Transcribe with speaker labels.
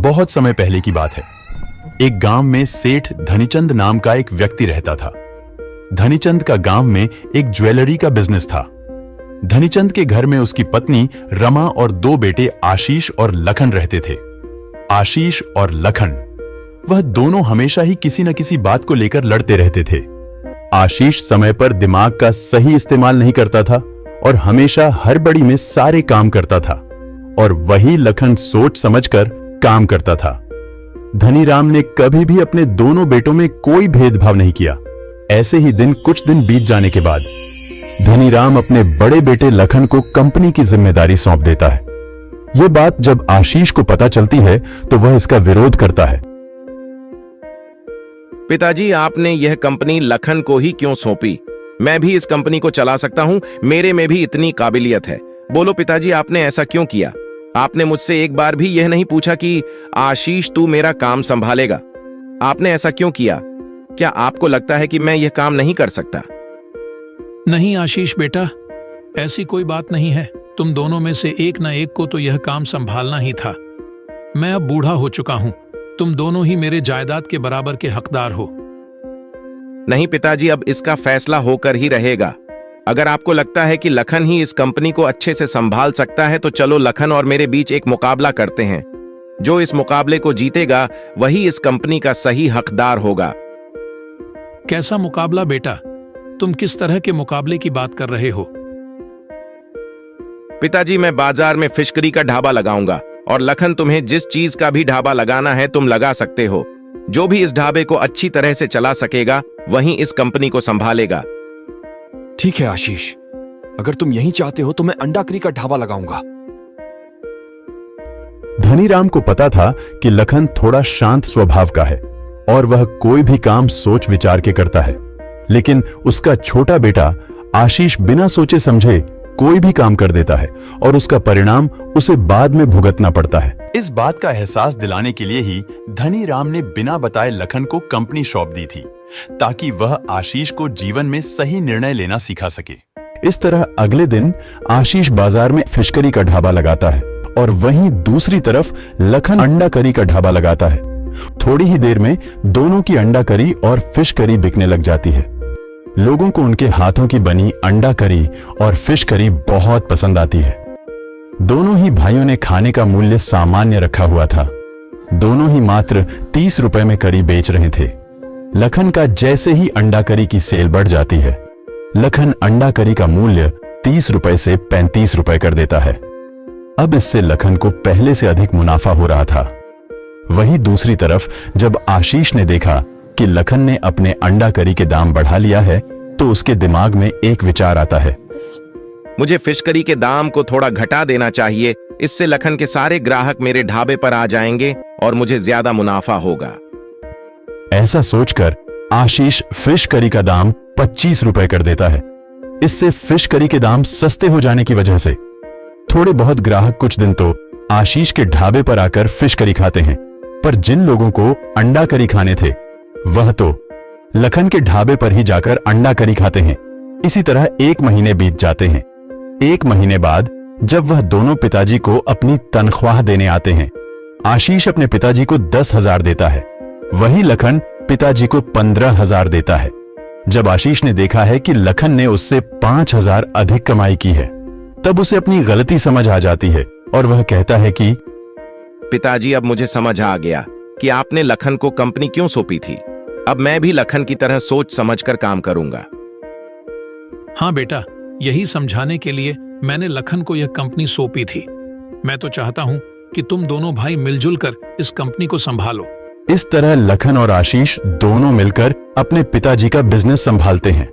Speaker 1: बहुत समय पहले की बात है। एक गांव में सेठ धनीचंद नाम का एक व्यक्ति रहता था। धनीचंद का गांव में एक ज्वेलरी का बिजनेस था। धनीचंद के घर में उसकी पत्नी रमा और दो बेटे आशीष और लखन रहते थे। आशीष और लखन, वह दोनों हमेशा ही किसी न किसी बात को लेकर लड़ते रहते थे। आशीष समय पर दिमाग का सही इस्तेमाल नहीं करता था और हमेशा हड़बड़ी में सारे काम करता था, और वही लखन सोच समझकर काम करता था। धनीराम ने कभी भी अपने दोनों बेटों में कोई भेदभाव नहीं किया। ऐसे ही कुछ दिन बीत जाने के बाद धनीराम अपने बड़े बेटे लखन को कंपनी की जिम्मेदारी सौंप देता है। यह बात जब आशीष को पता चलती है तो वह इसका विरोध करता है।
Speaker 2: पिताजी, आपने यह कंपनी लखन को ही क्यों सौंपी? मैं भी इस कंपनी को चला सकता हूं, मेरे में भी इतनी काबिलियत है। बोलो पिताजी, आपने ऐसा क्यों किया? आपने मुझसे एक बार भी यह नहीं पूछा कि आशीष तू मेरा काम संभालेगा? आपने ऐसा क्यों किया? क्या आपको लगता है कि मैं यह काम नहीं कर सकता?
Speaker 3: नहीं आशीष बेटा, ऐसी कोई बात नहीं है। तुम दोनों में से एक न एक को तो यह काम संभालना ही था। मैं अब बूढ़ा हो चुका हूं, तुम दोनों ही मेरे जायदाद के बराबर के हकदार हो।
Speaker 2: नहीं पिताजी, अब इसका फैसला होकर ही रहेगा। अगर आपको लगता है कि लखन ही इस कंपनी को अच्छे से संभाल सकता है तो चलो लखन और मेरे बीच एक मुकाबला करते हैं। जो इस मुकाबले को जीतेगा वही इस कंपनी का सही हकदार होगा।
Speaker 3: कैसा मुकाबला बेटा? तुम किस तरह के मुकाबले की बात कर रहे हो?
Speaker 2: पिताजी, मैं बाजार में फिशकरी का ढाबा लगाऊंगा और लखन, तुम्हें जिस चीज का भी ढाबा लगाना है तुम लगा सकते हो। जो भी इस ढाबे को अच्छी तरह से चला सकेगा वही इस कंपनी को संभालेगा।
Speaker 4: ठीक है आशीष, अगर तुम यही चाहते हो तो मैं अंडा करी का ढाबा लगाऊंगा।
Speaker 1: धनीराम को पता था कि लखन थोड़ा शांत स्वभाव का है और वह कोई भी काम सोच विचार के करता है, लेकिन उसका छोटा बेटा आशीष बिना सोचे समझे कोई भी काम कर देता है और उसका परिणाम उसे बाद में भुगतना पड़ता है। इस बात का एहसास दिलाने के लिए ही धनीराम ने बिना बताए लखन को कंपनी सौंप दी थी, ताकि वह आशीष को जीवन में सही निर्णय लेना सिखा सके। इस तरह अगले दिन आशीष बाजार में फिशकरी का ढाबा लगाता है और वहीं दूसरी तरफ लखन अंडा करी का ढाबा लगाता है। थोड़ी ही देर में दोनों की अंडा करी और फिश करी बिकने लग जाती है। लोगों को उनके हाथों की बनी अंडा करी और फिश करी बहुत पसंद आती है। दोनों ही भाइयों ने खाने का मूल्य सामान्य रखा हुआ था। दोनों ही मात्र 30 रुपए में करी बेच रहे थे। लखन का जैसे ही अंडा करी की सेल बढ़ जाती है, लखन अंडा करी का मूल्य 30 रुपए से 35 रुपए कर देता है। अब इससे लखन को पहले से अधिक मुनाफा हो रहा था। वहीं दूसरी तरफ जब आशीष ने देखा कि लखन ने अपने अंडा करी के दाम बढ़ा लिया है तो उसके दिमाग में एक विचार आता है।
Speaker 2: मुझे फिश करी के दाम को थोड़ा घटा देना चाहिए, इससे लखन के सारे ग्राहक मेरे ढाबे पर आ जाएंगे और मुझे ज्यादा मुनाफा होगा।
Speaker 1: ऐसा सोचकर आशीष फिश करी का दाम 25 रुपए कर देता है। इससे फिश करी के दाम सस्ते हो जाने की वजह से थोड़े बहुत ग्राहक कुछ दिन तो आशीष के ढाबे पर आकर फिश करी खाते हैं, पर जिन लोगों को अंडा करी खाने थे वह तो लखन के ढाबे पर ही जाकर अंडा करी खाते हैं। इसी तरह 1 महीने बीत जाते हैं। 1 महीने बाद जब वह दोनों पिताजी को अपनी तनख्वाह देने आते हैं, आशीष अपने पिताजी को 10,000 देता है, वहीं लखन पिताजी को 15,000 देता है। जब आशीष ने देखा है कि लखन ने उससे 5,000 अधिक कमाई की है, तब उसे अपनी गलती समझ आ जाती है और वह कहता है कि
Speaker 2: पिताजी, अब मुझे समझ आ गया कि आपने लखन को कंपनी क्यों सौंपी थी। अब मैं भी लखन की तरह सोच समझकर काम करूंगा।
Speaker 3: हाँ बेटा, यही समझाने के लिए मैंने लखन को यह कंपनी सौंपी थी। मैं तो चाहता हूं कि तुम दोनों भाई मिलजुल कर इस कंपनी को संभालो।
Speaker 1: इस तरह लखन और आशीष दोनों मिलकर अपने पिताजी का बिजनेस संभालते हैं।